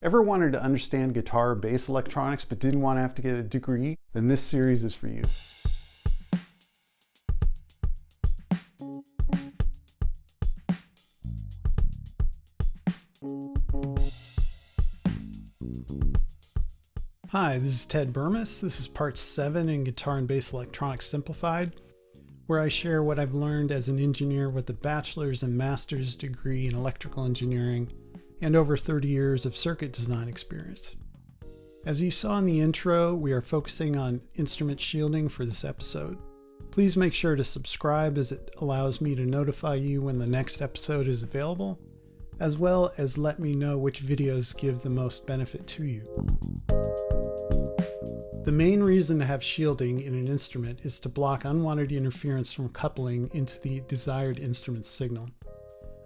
Ever wanted to understand guitar or bass electronics but didn't want to have to get a degree? Then this series is for you. Hi, this is Ted Burmis. This is part 7 in Guitar and Bass Electronics Simplified, where I share what I've learned as an engineer with a bachelor's and master's degree in electrical engineering and over 30 years of circuit design experience. As you saw in the intro, we are focusing on instrument shielding for this episode. Please make sure to subscribe as it allows me to notify you when the next episode is available, as well as let me know which videos give the most benefit to you. The main reason to have shielding in an instrument is to block unwanted interference from coupling into the desired instrument signal.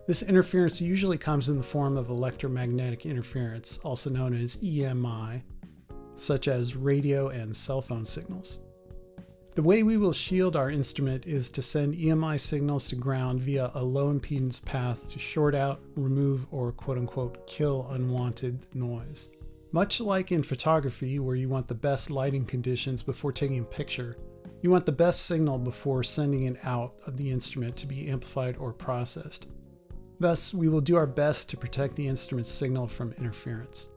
This interference usually comes in the form of electromagnetic interference, also known as EMI, such as radio and cell phone signals. The way we will shield our instrument is to send EMI signals to ground via a low impedance path to short out, remove, or quote-unquote kill unwanted noise. Much like in photography, where you want the best lighting conditions before taking a picture, you want the best signal before sending it out of the instrument to be amplified or processed. Thus, we will do our best to protect the instrument's signal from interference.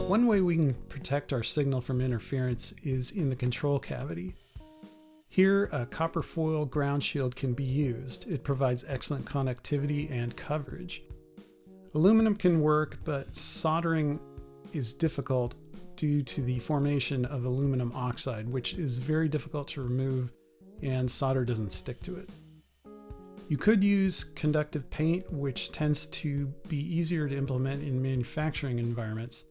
One way we can protect our signal from interference is in the control cavity. Here, a copper foil ground shield can be used. It provides excellent conductivity and coverage. Aluminum can work, but soldering is difficult due to the formation of aluminum oxide, which is very difficult to remove and solder doesn't stick to it. You could use conductive paint, which tends to be easier to implement in manufacturing environments.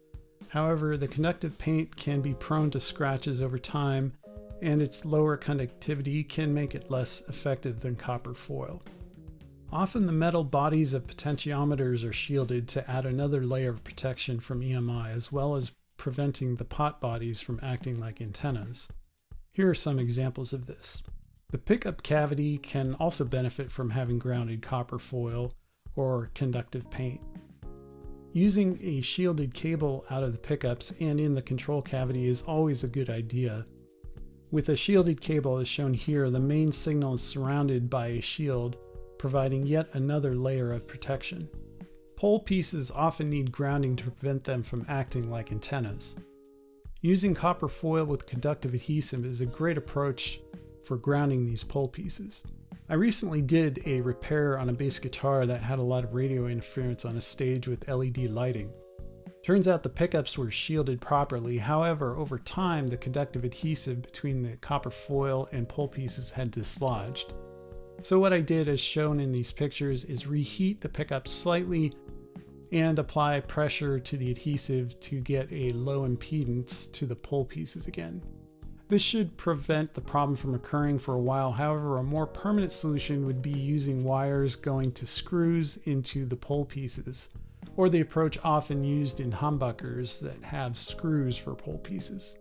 However, the conductive paint can be prone to scratches over time, and its lower conductivity can make it less effective than copper foil. Often the metal bodies of potentiometers are shielded to add another layer of protection from EMI, as well as preventing the pot bodies from acting like antennas. Here are some examples of this. The pickup cavity can also benefit from having grounded copper foil or conductive paint. Using a shielded cable out of the pickups and in the control cavity is always a good idea. With a shielded cable as shown here, the main signal is surrounded by a shield, providing yet another layer of protection. Pole pieces often need grounding to prevent them from acting like antennas. Using copper foil with conductive adhesive is a great approach for grounding these pole pieces. I recently did a repair on a bass guitar that had a lot of radio interference on a stage with LED lighting. Turns out the pickups were shielded properly, however, over time the conductive adhesive between the copper foil and pole pieces had dislodged. So what I did, as shown in these pictures, is reheat the pickup slightly and apply pressure to the adhesive to get a low impedance to the pole pieces again. This should prevent the problem from occurring for a while. However, a more permanent solution would be using wires going to screws into the pole pieces, or the approach often used in humbuckers that have screws for pole pieces.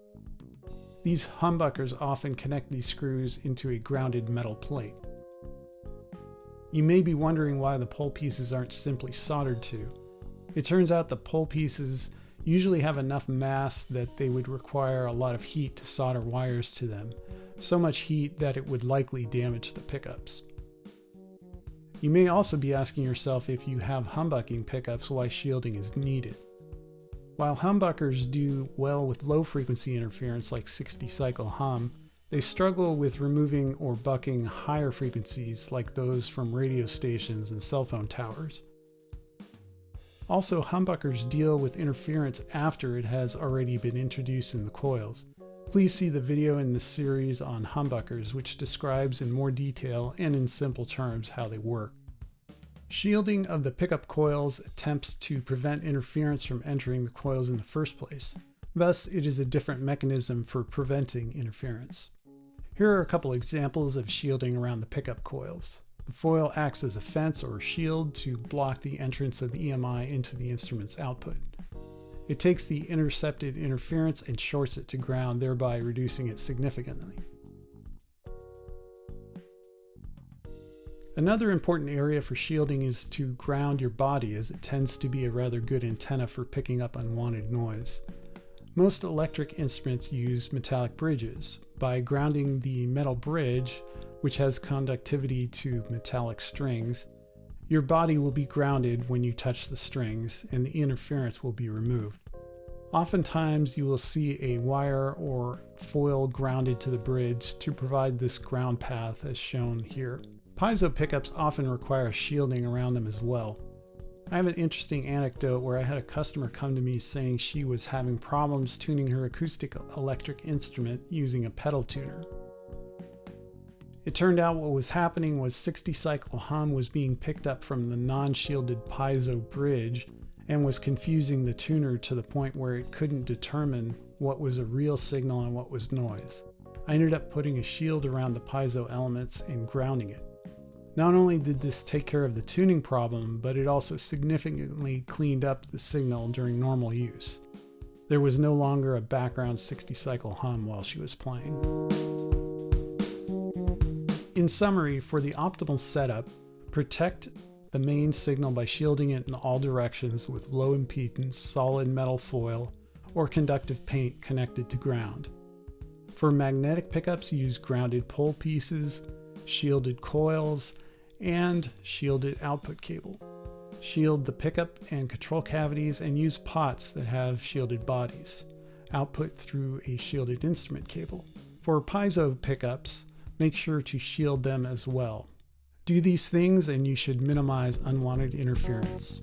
These humbuckers often connect these screws into a grounded metal plate. You may be wondering why the pole pieces aren't simply soldered to. It turns out the pole pieces usually have enough mass that they would require a lot of heat to solder wires to them, so much heat that it would likely damage the pickups. You may also be asking yourself, if you have humbucking pickups, why shielding is needed. While humbuckers do well with low frequency interference like 60 cycle hum, they struggle with removing or bucking higher frequencies like those from radio stations and cell phone towers. Also, humbuckers deal with interference after it has already been introduced in the coils. Please see the video in this series on humbuckers, which describes in more detail and in simple terms how they work. Shielding of the pickup coils attempts to prevent interference from entering the coils in the first place. Thus, it is a different mechanism for preventing interference. Here are a couple examples of shielding around the pickup coils. The foil acts as a fence or shield to block the entrance of the EMI into the instrument's output. It takes the intercepted interference and shorts it to ground, thereby reducing it significantly. Another important area for shielding is to ground your body, as it tends to be a rather good antenna for picking up unwanted noise. Most electric instruments use metallic bridges. By grounding the metal bridge, which has conductivity to metallic strings, your body will be grounded when you touch the strings, and the interference will be removed. Oftentimes you will see a wire or foil grounded to the bridge to provide this ground path as shown here. Piezo pickups often require shielding around them as well. I have an interesting anecdote where I had a customer come to me saying she was having problems tuning her acoustic electric instrument using a pedal tuner. It turned out what was happening was 60 cycle hum was being picked up from the non-shielded piezo bridge and was confusing the tuner to the point where it couldn't determine what was a real signal and what was noise. I ended up putting a shield around the piezo elements and grounding it. Not only did this take care of the tuning problem, but it also significantly cleaned up the signal during normal use. There was no longer a background 60 cycle hum while she was playing. In summary, for the optimal setup, protect the main signal by shielding it in all directions with low impedance, solid metal foil, or conductive paint connected to ground. For magnetic pickups, use grounded pole pieces, shielded coils, and shielded output cable. Shield the pickup and control cavities and use pots that have shielded bodies. Output through a shielded instrument cable. For piezo pickups, make sure to shield them as well. Do these things and you should minimize unwanted interference.